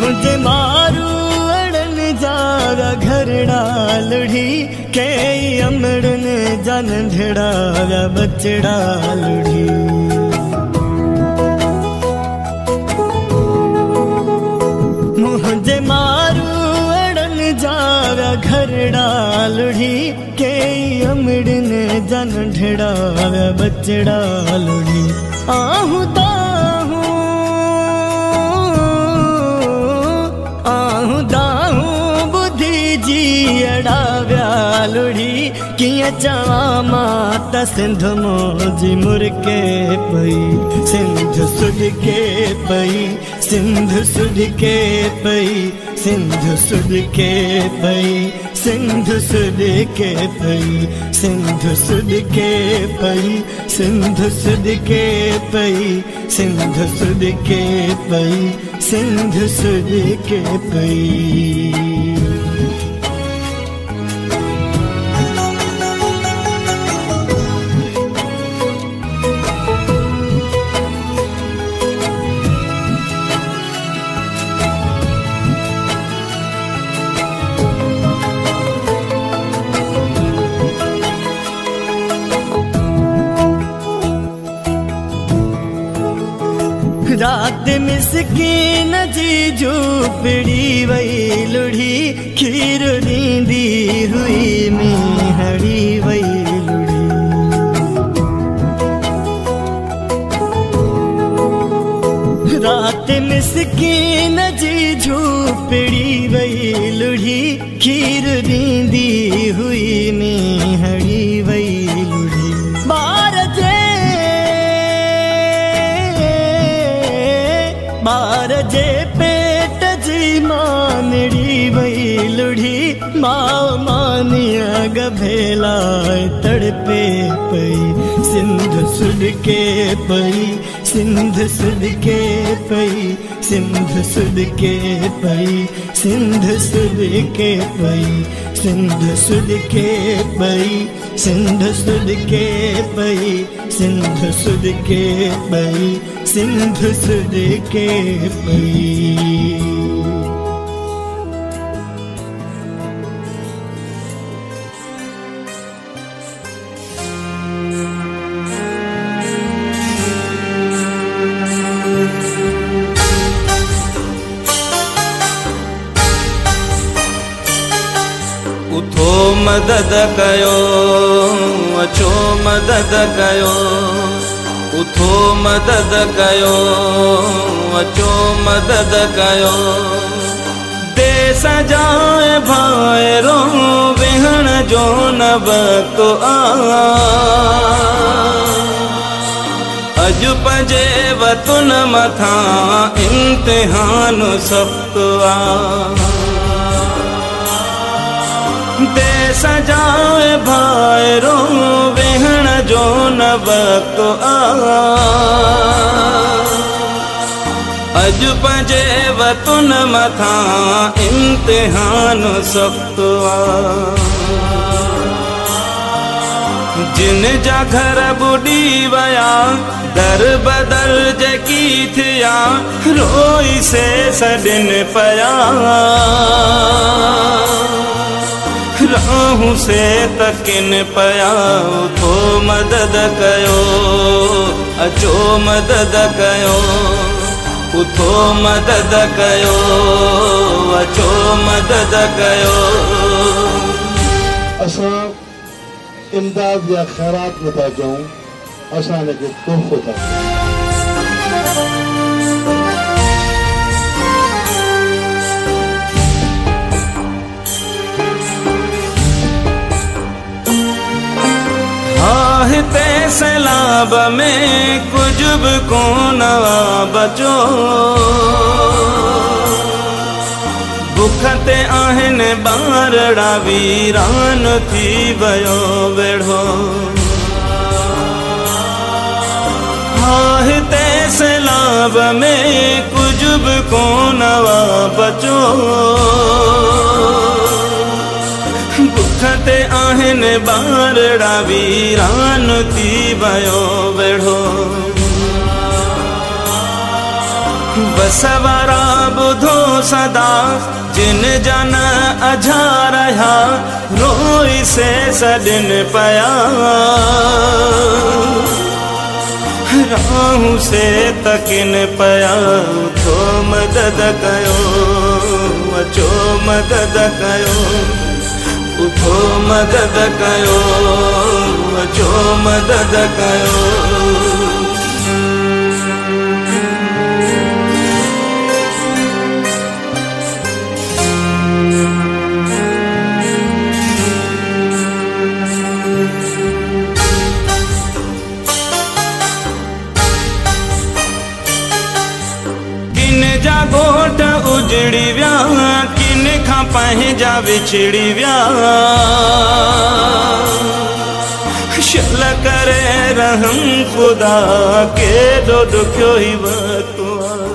मुझे मारू अड़न जागा घर डालड़ी के अमड़न जन ढेड़ा बचड़ा लुढ़ी। मुझे मारू अड़न जागा घर डालड़ी के अमड़न जन ढेड़ा बचड़ा लुढ़ी। आहू दाहू बुद्धि जी अड़ाव्या लुढ़ी किया चवा माता सिंध मोजी मुरके पई सिंध सुध के पई सिंध सुध के पई सिंध सुध के पई सिंध सुध के पई सिंध सुध के पई सिंध सुध के पई सिंध सुध के पई सिंध सुध के पई। रात मिसकीन जी झूपड़ी वही लुढ़ी खीर नींदी हुई मेहड़ी वही लुढ़ी। रात मिसकीन जी झूपड़ी वही लुढ़ी खीर नींदी हुई मेहड़ी वही लुढ़ी। बार जे पेट जी मानड़ी वही लुढ़ी माँ मानिया गभेला तड़पे पई सिंध सुध के पई सिंध सुध के पई सिंध सुध के पई सिंध सुध के पई सिंध सुध के पई सिंध सुध के पई सिंध सुध के पई सिंध सुध के पई। उठो मदद कयो अचो मदद कयो उठो मदद कयो अचो मदद कयो। देश जाए भाइरो विहण जो न वक्त आ अजु पजे वतुन मथा इम्तिहान सख्त आ। देश जाए भाइरो विहण जो न वक्त आ अजु पजे वतुन मथा इम्तिहान सख्त आ। जिन जा घर बुडी वया दर बदल जकी थिया रोई से सदिन पया राहू से तकिन पया। उठो मदद कयो अचो मदद कयो उठो मदद कयो अचो मदद कयो। असा इमदाद या खैरात नथा जाऊं असा ने को तोहफो था। ते सैलाब में कुछ भी को नवा बचो बुखते आहन बारड़ा वीरान थी वयो वेढ़ो। ते सैलाब में कुछ भी को नवा बचो बुखते आहन बारड़ा वीरान थी वयो वेढ़ो। बसवारा बुधो सदा जिन जन अझा रहा रोई से सदिन पया राहू से तकिन पया उठो मदद कयो अचो मदद कयो उठो मदद कयो अचो मदद कयो गोट उजड़ी व्या किन खां पंहिंजा विछड़ी व्या शल करे रहम खुदा केॾो ॾुखियो ई वक़्तु